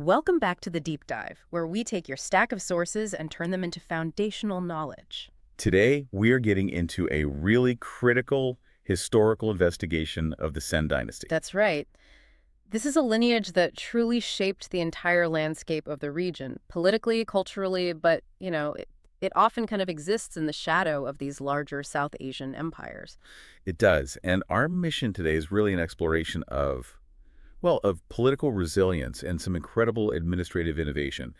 Welcome back to the Deep Dive, where we take your stack of sources and turn them into foundational knowledge. Today, we are getting into a really critical historical investigation of the Sen Dynasty. That's right. This is a lineage that truly shaped the entire landscape of the region, politically, culturally, but, it often kind of exists in the shadow of these larger South Asian empires. It does, and our mission today is really an exploration of political resilience and some incredible administrative innovation.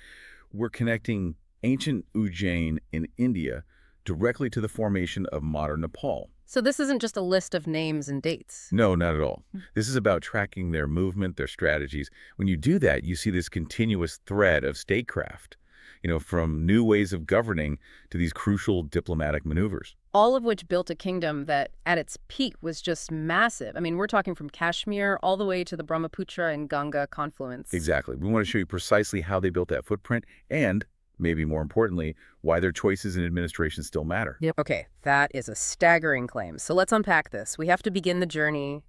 We're connecting ancient Ujjain in India directly to the formation of modern Nepal. So this isn't just a list of names and dates. No, not at all. This is about tracking their movement, their strategies. When you do that, you see this continuous thread of statecraft, from new ways of governing to these crucial diplomatic maneuvers. All of which built a kingdom that, at its peak, was just massive. I mean, we're talking from Kashmir all the way to the Brahmaputra and Ganga confluence. Exactly. We want to show you precisely how they built that footprint and, maybe more importantly, why their choices in administration still matter. Yep. Okay, that is a staggering claim. So let's unpack this. We have to begin the journey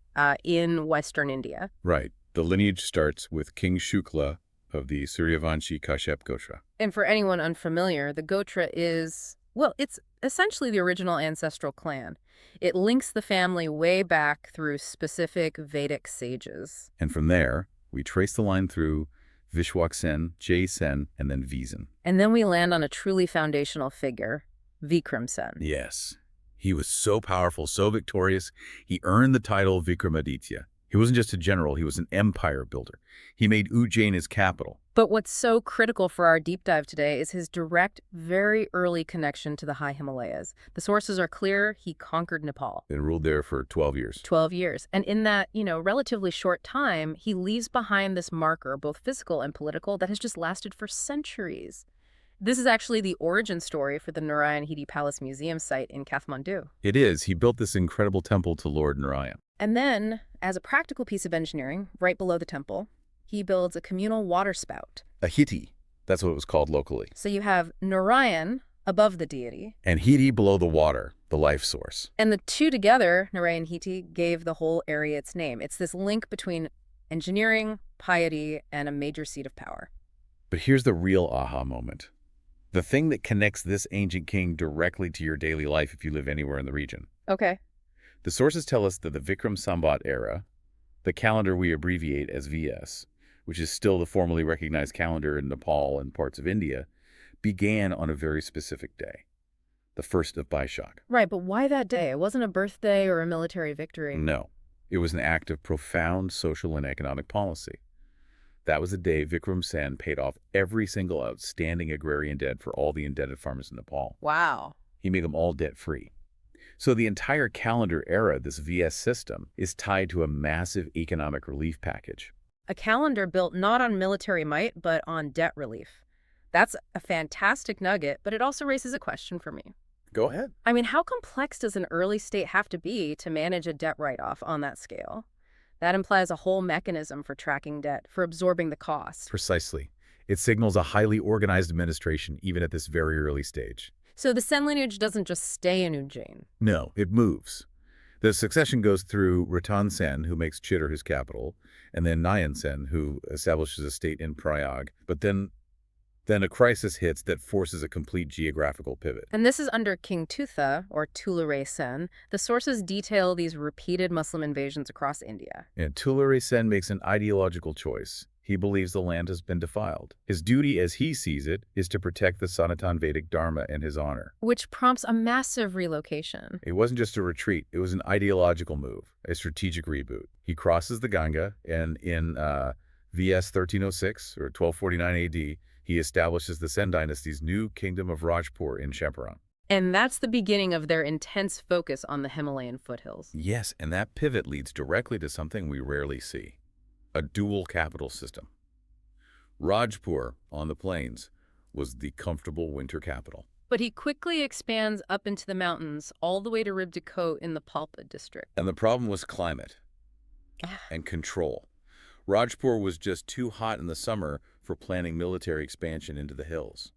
in Western India. Right. The lineage starts with King Shukla of the Suryavanshi Kashyap Gotra. And for anyone unfamiliar, the Gotra is, well, it's essentially the original ancestral clan. It links the family way back through specific Vedic sages. And from there, we trace the line through Vishwak Sen, Jai Sen, and then Vizen. And then we land on a truly foundational figure, Vikram Sen. Yes. He was so powerful, so victorious, he earned the title Vikramaditya. He wasn't just a general, he was an empire builder. He made Ujjain his capital. But what's so critical for our deep dive today is his direct, very early connection to the high Himalayas. The sources are clear. He conquered Nepal. And ruled there for 12 years. 12 years. And in that, relatively short time, he leaves behind this marker, both physical and political, that has just lasted for centuries. This is actually the origin story for the Narayan Hiti Palace Museum site in Kathmandu. It is. He built this incredible temple to Lord Narayan. And then, as a practical piece of engineering, right below the temple, he builds a communal water spout. A Hiti. That's what it was called locally. So you have Narayan above the deity. And Hiti below the water, the life source. And the two together, Narayan Hiti, gave the whole area its name. It's this link between engineering, piety, and a major seat of power. But here's the real aha moment. The thing that connects this ancient king directly to your daily life if you live anywhere in the region. Okay. The sources tell us that the Vikram Sambat era, the calendar we abbreviate as VS, which is still the formally recognized calendar in Nepal and parts of India, began on a very specific day, the 1st of Baishak. Right, but why that day? It wasn't a birthday or a military victory. No, it was an act of profound social and economic policy. That was the day Vikram Sen paid off every single outstanding agrarian debt for all the indebted farmers in Nepal. Wow. He made them all debt-free. So the entire calendar era, this VS system, is tied to a massive economic relief package. A calendar built not on military might, but on debt relief. That's a fantastic nugget, but it also raises a question for me. Go ahead. I mean, how complex does an early state have to be to manage a debt write-off on that scale? That implies a whole mechanism for tracking debt, for absorbing the cost. Precisely. It signals a highly organized administration, even at this very early stage. So the Sen lineage doesn't just stay in Ujjain. No, it moves. The succession goes through Ratan Sen, who makes Chittor his capital, and then Nayan Sen, who establishes a state in Prayag. But then a crisis hits that forces a complete geographical pivot. And this is under King Tutha, or Tulare Sen. The sources detail these repeated Muslim invasions across India. And Tulare Sen makes an ideological choice. He believes the land has been defiled. His duty, as he sees it, is to protect the Sanatan Vedic Dharma and his honor. Which prompts a massive relocation. It wasn't just a retreat. It was an ideological move, a strategic reboot. He crosses the Ganga, and in VS 1306, or 1249 AD, he establishes the Sen Dynasty's new kingdom of Rajpur in Champaran. And that's the beginning of their intense focus on the Himalayan foothills. Yes, and that pivot leads directly to something we rarely see. A dual capital system. Rajpur, on the plains, was the comfortable winter capital. But he quickly expands up into the mountains, all the way to Ribdikot in the Palpa district. And the problem was climate and control. Rajpur was just too hot in the summer for planning military expansion into the hills.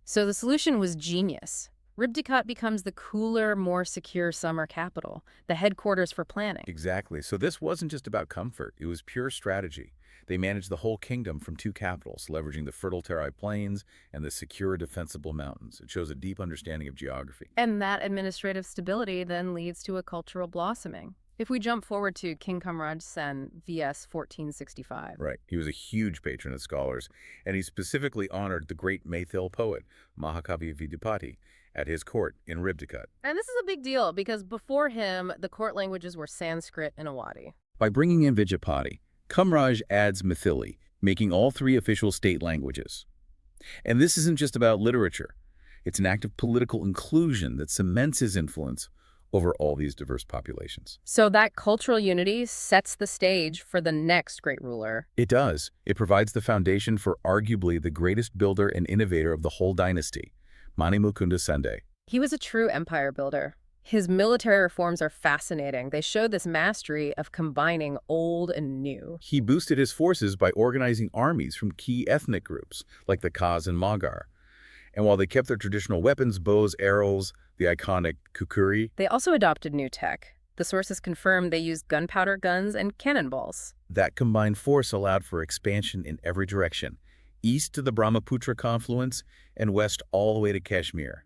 So the solution was genius. Ribdikot becomes the cooler, more secure summer capital, the headquarters for planning. Exactly. So this wasn't just about comfort. It was pure strategy. They managed the whole kingdom from two capitals, leveraging the fertile Terai plains and the secure, defensible mountains. It shows a deep understanding of geography. And that administrative stability then leads to a cultural blossoming. If we jump forward to King Kamraj Sen, VS 1465. Right. He was a huge patron of scholars, and he specifically honored the great Maithil poet, Mahakavi Vidyapati, at his court in Ribdikat. And this is a big deal because before him, the court languages were Sanskrit and Awadhi. By bringing in Vidyapati, Kamraj adds Maithili, making all three official state languages. And this isn't just about literature. It's an act of political inclusion that cements his influence over all these diverse populations. So that cultural unity sets the stage for the next great ruler. It does. It provides the foundation for arguably the greatest builder and innovator of the whole dynasty, Mani Mukunda Sende. He was a true empire builder. His military reforms are fascinating. They show this mastery of combining old and new. He boosted his forces by organizing armies from key ethnic groups, like the Khaz and Magar. And while they kept their traditional weapons, bows, arrows, the iconic kukuri, They also adopted new tech. The sources confirm they used gunpowder guns and cannonballs. that combined force allowed for expansion in every direction, east to the Brahmaputra confluence and west all the way to Kashmir.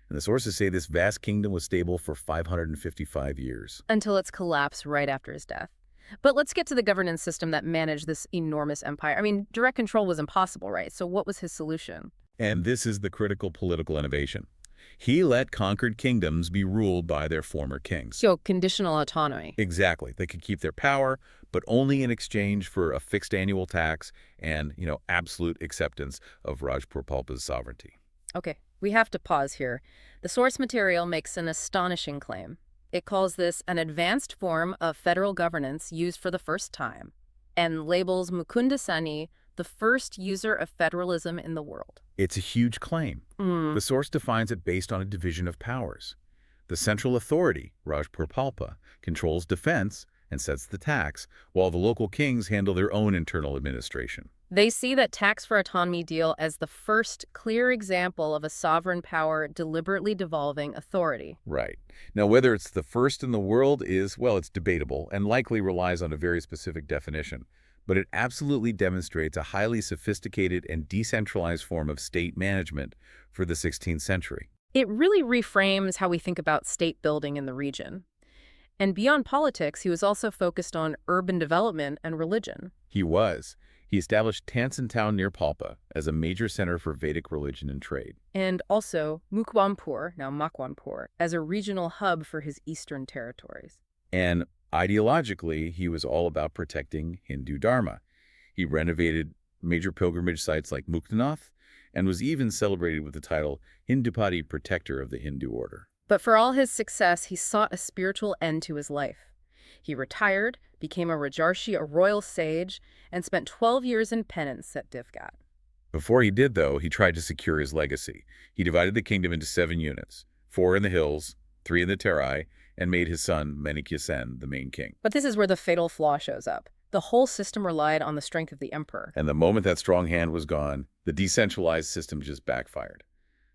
And the sources say this vast kingdom was stable for 555 years. Until its collapse right after his death. But let's get to the governance system that managed this enormous empire. I mean, direct control was impossible, right? So what was his solution? And this is the critical political innovation. He let conquered kingdoms be ruled by their former kings. So conditional autonomy. Exactly. They could keep their power, but only in exchange for a fixed annual tax and, absolute acceptance of Rajpurpalpa's sovereignty. Okay, we have to pause here. The source material makes an astonishing claim. It calls this an advanced form of federal governance used for the first time, and labels Mukunda Seni the first user of federalism in the world. It's a huge claim. The source defines it based on a division of powers. The central authority, Rajpurpalpa, controls defense and sets the tax, while the local kings handle their own internal administration. They see that tax for autonomy deal as the first clear example of a sovereign power deliberately devolving authority. Right. Now, whether it's the first in the world is, well, it's debatable and likely relies on a very specific definition. But it absolutely demonstrates a highly sophisticated and decentralized form of state management for the 16th century. It really reframes how we think about state building in the region. And beyond politics, he was also focused on urban development and religion. He was. He established Tansen town near Palpa as a major center for Vedic religion and trade. And also Mukwampur, now Makwanpur, as a regional hub for his eastern territories. And ideologically, he was all about protecting Hindu Dharma. He renovated major pilgrimage sites like Muktanath and was even celebrated with the title Hindupati Protector of the Hindu Order. But for all his success, he sought a spiritual end to his life. He retired, became a Rajarshi, a royal sage, and spent 12 years in penance at Divgat. Before he did, though, he tried to secure his legacy. He divided the kingdom into 7 units, 4 in the hills, 3 in the Terai, and made his son, Manikya Sen, the main king. But this is where the fatal flaw shows up. The whole system relied on the strength of the emperor. And the moment that strong hand was gone, the decentralized system just backfired.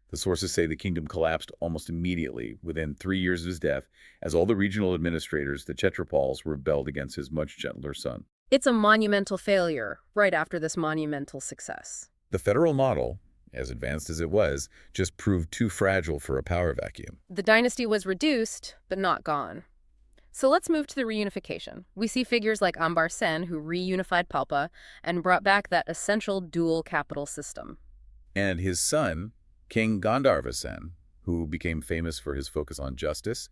The sources say the kingdom collapsed almost immediately within 3 years of his death, as all the regional administrators, the Kshetrapals, rebelled against his much gentler son. It's a monumental failure right after this monumental success. The federal model, as advanced as it was, just proved too fragile for a power vacuum. The dynasty was reduced, but not gone. So let's move to the reunification. We see figures like Ambar Sen, who reunified Palpa and brought back that essential dual capital system. And his son, King Gandharva Sen, who became famous for his focus on justice,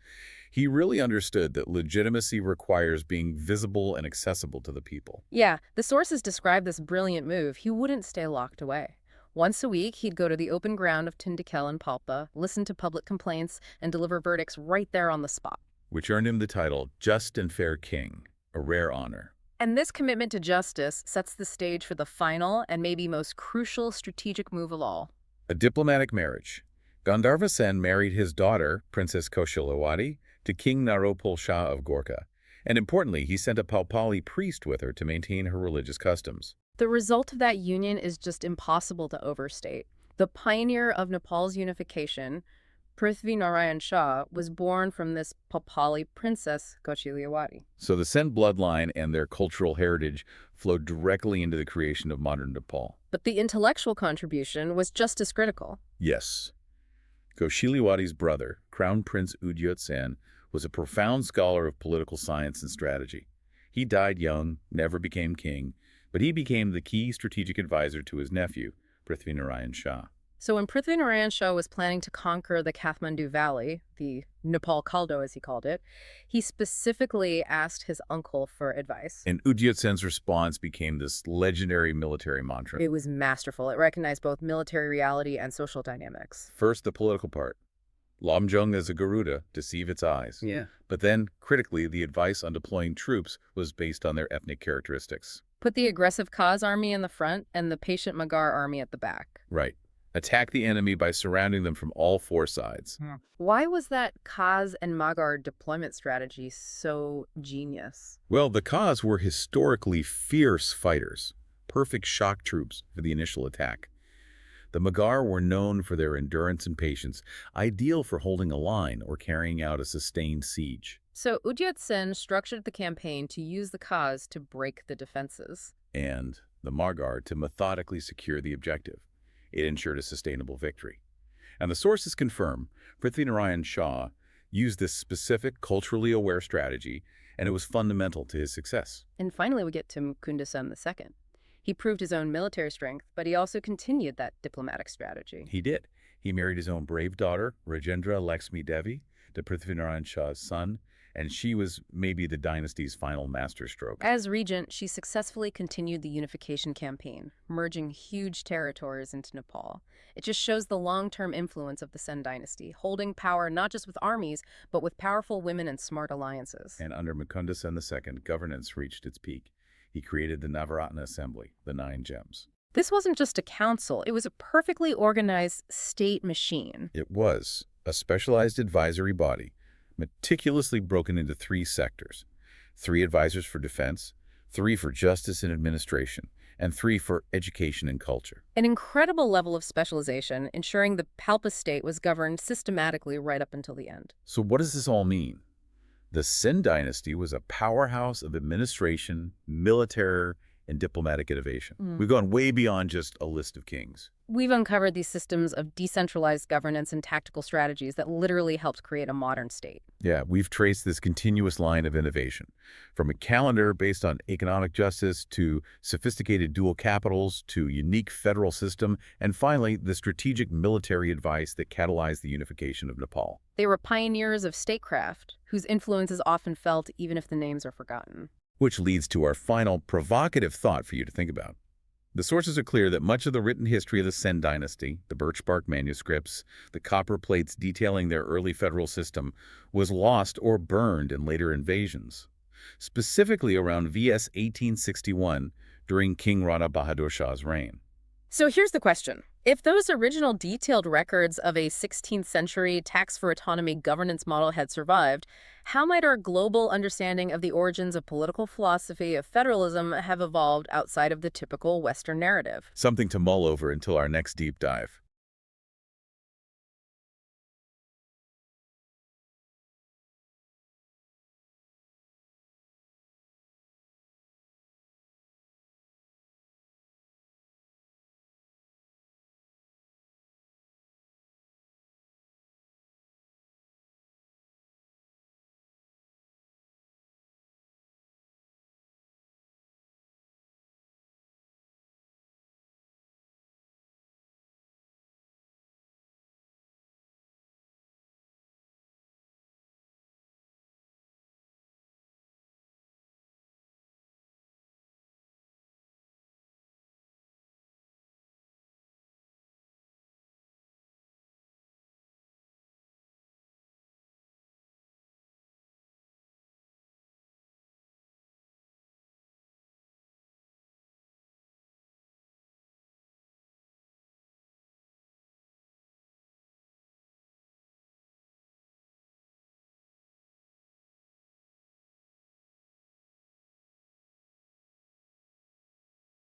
he really understood that legitimacy requires being visible and accessible to the people. Yeah, the sources describe this brilliant move. He wouldn't stay locked away. Once a week, he'd go to the open ground of Tindikel and Palpa, listen to public complaints, and deliver verdicts right there on the spot. Which earned him the title Just and Fair King, a rare honor. And this commitment to justice sets the stage for the final and maybe most crucial strategic move of all. A diplomatic marriage. Gandharva Sen married his daughter, Princess Koshalawati, to King Naropal Shah of Gorkha. And importantly, he sent a Palpali priest with her to maintain her religious customs. The result of that union is just impossible to overstate. The pioneer of Nepal's unification, Prithvi Narayan Shah was born from this Papali princess, Kochiliawati. So the Sen bloodline and their cultural heritage flowed directly into the creation of modern Nepal. But the intellectual contribution was just as critical. Yes. Kochiliawati's brother, Crown Prince Udyot Sen, was a profound scholar of political science and strategy. He died young, never became king, but he became the key strategic advisor to his nephew, Prithvi Narayan Shah. So when Prithvi Narayan Shah was planning to conquer the Kathmandu Valley, the Nepal Kaldo as he called it, he specifically asked his uncle for advice. And Udyot Sen's response became this legendary military mantra. It was masterful. It recognized both military reality and social dynamics. First, the political part. Lomjung as a Garuda, deceive its eyes. Yeah. But then, critically, the advice on deploying troops was based on their ethnic characteristics. Put the aggressive Khaz army in the front and the patient Magar army at the back. Right. Attack the enemy by surrounding them from all four sides. Why was that Khaz and Magar deployment strategy so genius? Well, the Khaz were historically fierce fighters, perfect shock troops for the initial attack. The Magar were known for their endurance and patience, ideal for holding a line or carrying out a sustained siege. So Udyat Sen structured the campaign to use the Khaz to break the defenses. And the Magar to methodically secure the objective. It ensured a sustainable victory. And the sources confirm Prithvi Narayan Shah used this specific, culturally aware strategy, and it was fundamental to his success. And finally, we get to Mukunda Sen II. He proved his own military strength, but he also continued that diplomatic strategy. He did. He married his own brave daughter, Rajendra Lakshmi Devi, to Prithvi Narayan Shah's son, and she was maybe the dynasty's final masterstroke. As regent, she successfully continued the unification campaign, merging huge territories into Nepal. It just shows the long-term influence of the Sen dynasty, holding power not just with armies, but with powerful women and smart alliances. And under Mukunda Sen II, governance reached its peak. He created the Navaratna Assembly, the 9 gems. This wasn't just a council, it was a perfectly organized state machine. It was a specialized advisory body, meticulously broken into 3 sectors. 3 advisors for defense, 3 for justice and administration, and 3 for education and culture. An incredible level of specialization, ensuring the Palpa state was governed systematically right up until the end. So what does this all mean? The Sen dynasty was a powerhouse of administration, military, and diplomatic innovation. We've gone way beyond just a list of kings. We've uncovered these systems of decentralized governance and tactical strategies that literally helped create a modern state. Yeah, we've traced this continuous line of innovation, from a calendar based on economic justice to sophisticated dual capitals to unique federal system, and finally, the strategic military advice that catalyzed the unification of Nepal. They were pioneers of statecraft, whose influence is often felt even if the names are forgotten. Which leads to our final provocative thought for you to think about. The sources are clear that much of the written history of the Sen dynasty, the birch bark manuscripts, the copper plates detailing their early federal system, was lost or burned in later invasions, specifically around VS 1861 during King Rana Bahadur Shah's reign. So here's the question. If those original detailed records of a 16th century tax for autonomy governance model had survived, how might our global understanding of the origins of political philosophy of federalism have evolved outside of the typical Western narrative? Something to mull over until our next deep dive.